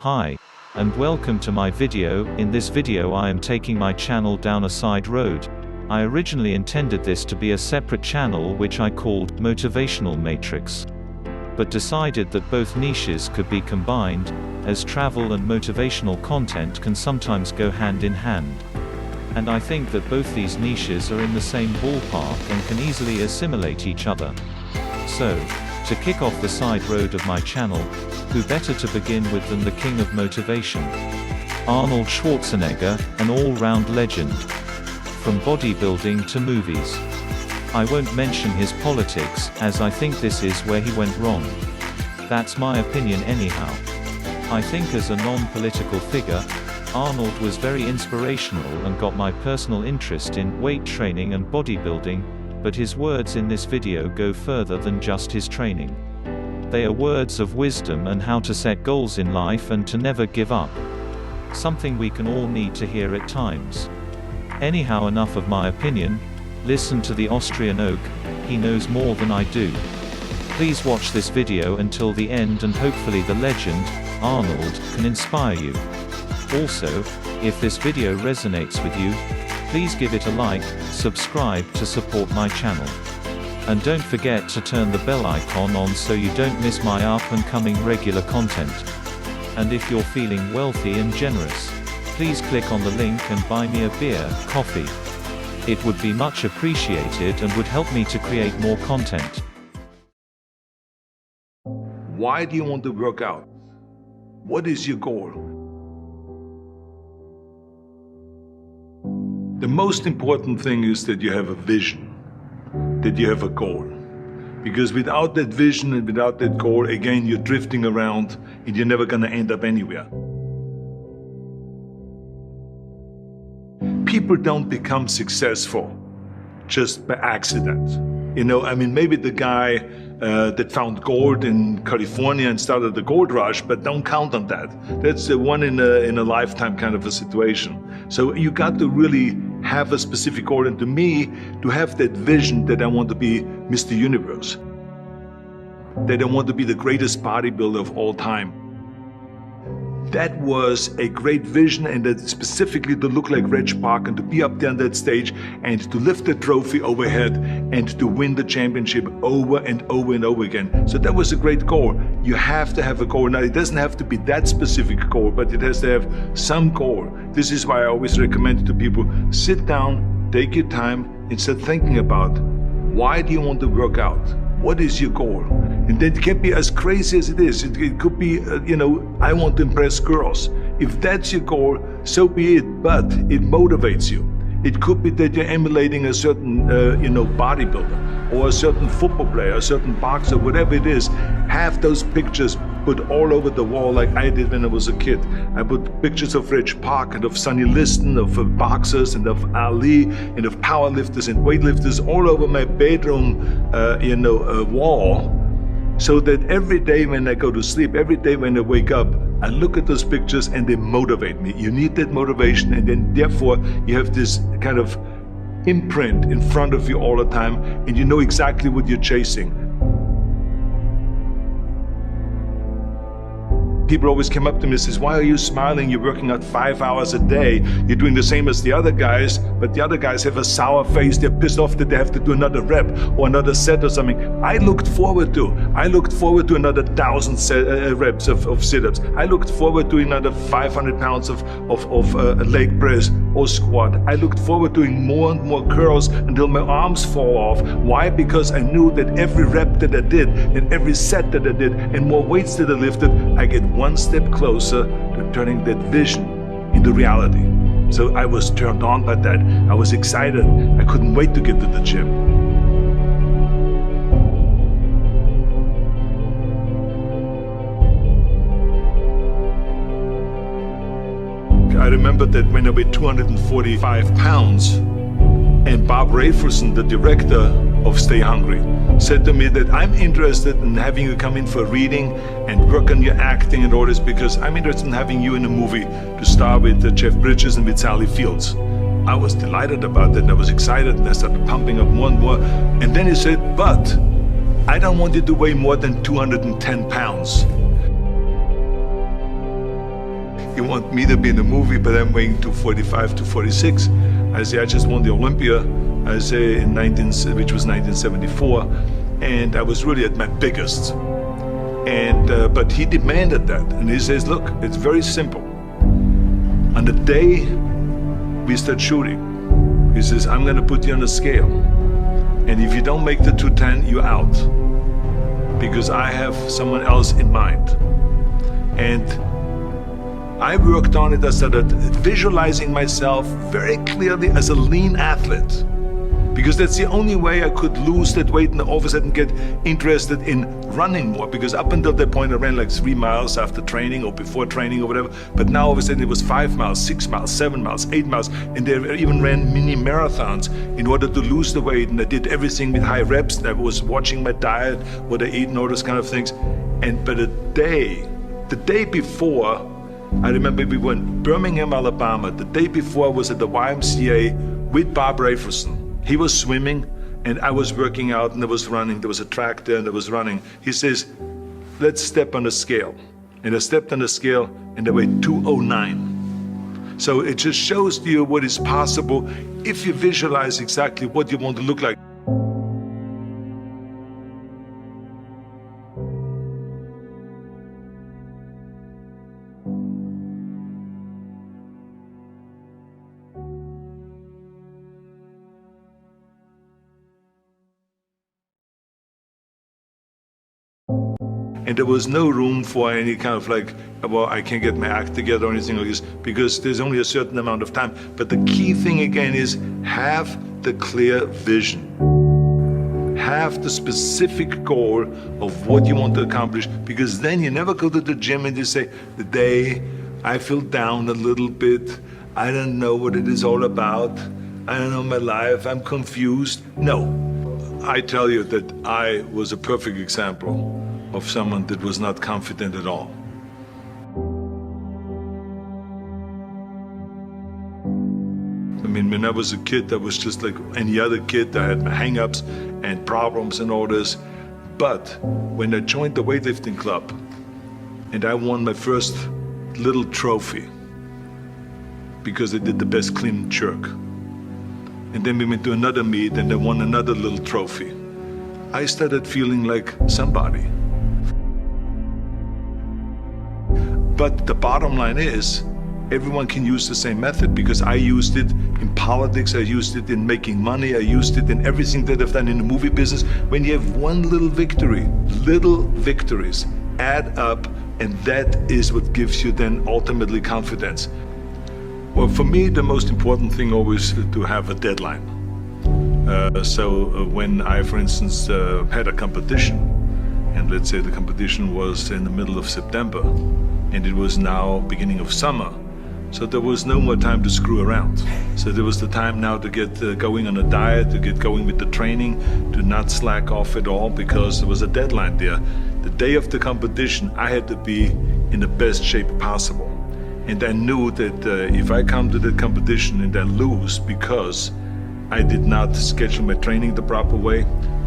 Hi, and welcome to my video. In this video I am taking my channel down a side road. I originally intended this to be a separate channel which I called Motivational Matrix, but decided that both niches could be combined, as travel and motivational content can sometimes go hand in hand. And I think that both these niches are in the same ballpark and can easily assimilate each other. So, to kick off the side road of my channel, who better to begin with than the king of motivation? Arnold Schwarzenegger, an all-round legend. From bodybuilding to movies. I won't mention his politics, as I think this is where he went wrong. That's my opinion anyhow. I think as a non-political figure, Arnold was very inspirational and got my personal interest in weight training and bodybuilding, but his words in this video go further than just his training. They are words of wisdom and how to set goals in life and to never give up. Something we can all need to hear at times. Anyhow, enough of my opinion. Listen to the Austrian oak, he knows more than I do. Please watch this video until the end and hopefully the legend, Arnold, can inspire you. Also, if this video resonates with you, please give it a like, subscribe to support my channel. And don't forget to turn the bell icon on so you don't miss my up-and-coming regular content. And if you're feeling wealthy and generous, please click on the link and buy me a beer, coffee. It would be much appreciated and would help me to create more content. Why do you want to work out? What is your goal? The most important thing is that you have a vision, that you have a goal. Because without that vision and without that goal, again, you're drifting around and you're never going to end up anywhere. People don't become successful just by accident. You know, I mean, maybe the guy that found gold in California and started the gold rush, but don't count on that. That's the one in a lifetime kind of a situation. So you got to really have a specific goal, and to me, to have that vision that I want to be Mr. Universe, that I want to be the greatest bodybuilder of all time. That was a great vision, and that specifically to look like Reg Park and to be up there on that stage and to lift the trophy overhead and to win the championship over and over and over again. So that was a great goal. You have to have a goal. Now, it doesn't have to be that specific goal, but it has to have some goal. This is why I always recommend to people, sit down, take your time, and start thinking about, why do you want to work out? What is your goal? And that can be as crazy as it is. It could be, I want to impress girls. If that's your goal, so be it, but it motivates you. It could be that you're emulating a certain, bodybuilder or a certain football player, a certain boxer, whatever it is. Have those pictures put all over the wall like I did when I was a kid. I put pictures of Reg Park and of Sonny Liston, of boxers and of Ali and of powerlifters and weightlifters all over my bedroom, wall. So that every day when I go to sleep, every day when I wake up, I look at those pictures and they motivate me. You need that motivation, and then therefore you have this kind of imprint in front of you all the time, and you know exactly what you're chasing. People always come up to me and says, why are you smiling? You're working out 5 hours a day. You're doing the same as the other guys, but the other guys have a sour face. They're pissed off that they have to do another rep or another set or something. I looked forward to another 1,000 reps of sit-ups. I looked forward to another 500 pounds of leg press or squat. I looked forward to doing more and more curls until my arms fall off. Why? Because I knew that every rep that I did and every set that I did and more weights that I lifted, I get one step closer to turning that vision into reality. So I was turned on by that. I was excited. I couldn't wait to get to the gym. I remember that when I weighed 245 pounds, and Bob Rafelson, the director of Stay Hungry, said to me that I'm interested in having you come in for a reading and work on your acting and all this, because I'm interested in having you in a movie to star with Jeff Bridges and with Sally Fields. I was delighted about that, and I was excited, and I started pumping up more and more. And then he said, but I don't want you to weigh more than 210 pounds. you want me to be in the movie, but I'm weighing 245, 246. I say, I just won the Olympia, I say, which was 1974, and I was really at my biggest. And but he demanded that, and he says, look, it's very simple. On the day we start shooting, he says, I'm gonna put you on a scale, and if you don't make the 210, you're out, because I have someone else in mind. And I worked on it. I started visualizing myself very clearly as a lean athlete, because that's the only way I could lose that weight and all of a sudden get interested in running more, because up until that point I ran like 3 miles after training or before training or whatever, but now all of a sudden it was 5 miles, 6 miles, 7 miles, 8 miles, and they even ran mini marathons in order to lose the weight, and I did everything with high reps, and I was watching my diet, what I eat and all those kind of things. And but the day before, I remember we were in Birmingham, Alabama. The day before I was at the YMCA with Bob Raferson. He was swimming and I was working out, and I was running. There was a track there and I was running. He says, let's step on the scale. And I stepped on the scale and I weighed 209. So it just shows you what is possible if you visualize exactly what you want to look like. And there was no room for any kind of like, well, I can't get my act together or anything like this, because there's only a certain amount of time. But the key thing again is have the clear vision. Have the specific goal of what you want to accomplish, because then you never go to the gym and you say, the day I feel down a little bit, I don't know what it is all about, I don't know my life, I'm confused. No, I tell you that I was a perfect example of someone that was not confident at all. I mean, when I was a kid, I was just like any other kid. I had my hang-ups and problems and all this. But when I joined the weightlifting club and I won my first little trophy because I did the best clean jerk, and then we went to another meet and I won another little trophy, I started feeling like somebody. But the bottom line is, everyone can use the same method, because I used it in politics, I used it in making money, I used it in everything that I've done in the movie business. When you have one little victory, little victories add up, and that is what gives you then ultimately confidence. Well, for me, the most important thing always is to have a deadline. So when I, for instance, had a competition, and let's say the competition was in the middle of September, and it was now beginning of summer, so there was no more time to screw around. So there was the time now to get going on a diet, to get going with the training, to not slack off at all, because there was a deadline there. The day of the competition, I had to be in the best shape possible. And I knew that if I come to the competition and I lose because I did not schedule my training the proper way,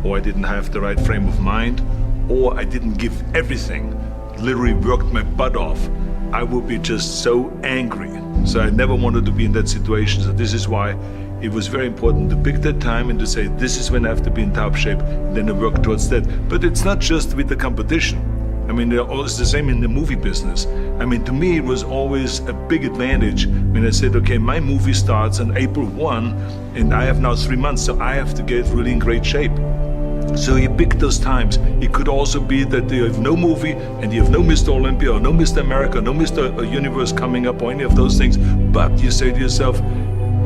or I didn't have the right frame of mind, or I didn't give everything, literally worked my butt off, I would be just so angry. So I never wanted to be in that situation. So this is why it was very important to pick that time and to say, this is when I have to be in top shape, and then I work towards that. But it's not just with the competition. I mean, it's the same in the movie business. I mean, to me, it was always a big advantage when I said, okay, my movie starts on April 1, and I have now 3 months, so I have to get really in great shape. So you pick those times. It could also be that you have no movie and you have no Mr. Olympia or no Mr. America, no Mr. Universe coming up or any of those things. But you say to yourself,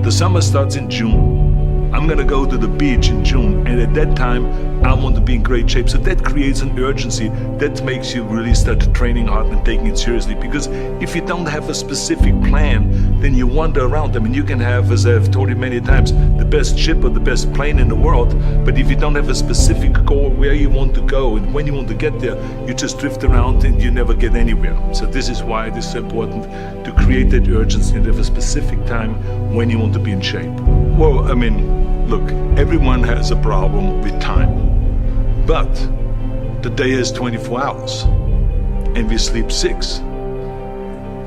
the summer starts in June. I'm gonna go to the beach in June, and at that time I want to be in great shape. So that creates an urgency that makes you really start training hard and taking it seriously. Because if you don't have a specific plan, then you wander around. I mean, you can have, as I've told you many times, the best ship or the best plane in the world, but if you don't have a specific goal where you want to go and when you want to get there, you just drift around and you never get anywhere. So this is why it is so important to create that urgency and have a specific time when you want to be in shape. Well, I mean, look, everyone has a problem with time. But the day has 24 hours and we sleep 6.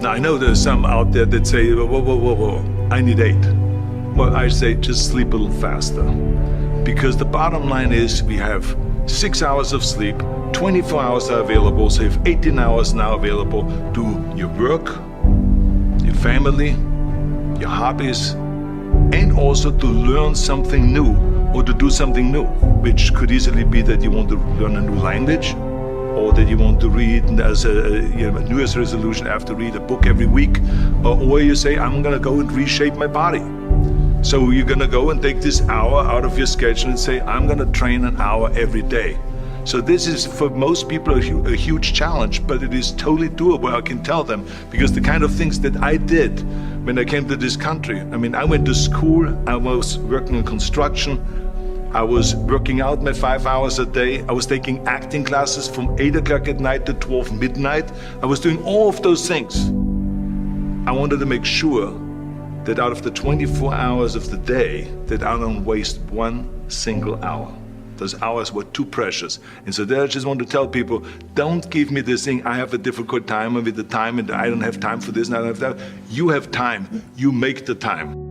Now, I know there's some out there that say, whoa, I need 8. Well, I say just sleep a little faster. Because the bottom line is we have 6 hours of sleep, 24 hours are available, so you have 18 hours now available to your work, your family, your hobbies, and also to learn something new or to do something new, which could easily be that you want to learn a new language, or that you want to read as a New Year's resolution, I have to read a book every week, or you say, I'm gonna go and reshape my body. So you're gonna go and take this hour out of your schedule and say, I'm gonna train an hour every day. So this is for most people a huge challenge, but it is totally doable, I can tell them, because the kind of things that I did when I came to this country, I mean, I went to school, I was working in construction, I was working out my 5 hours a day. I was taking acting classes from 8 o'clock at night to 12 midnight. I was doing all of those things. I wanted to make sure that out of the 24 hours of the day, that I don't waste one single hour. Those hours were too precious. And so there I just want to tell people, don't give me this thing, I have a difficult time with the time and I don't have time for this and I don't have that. You have time, you make the time.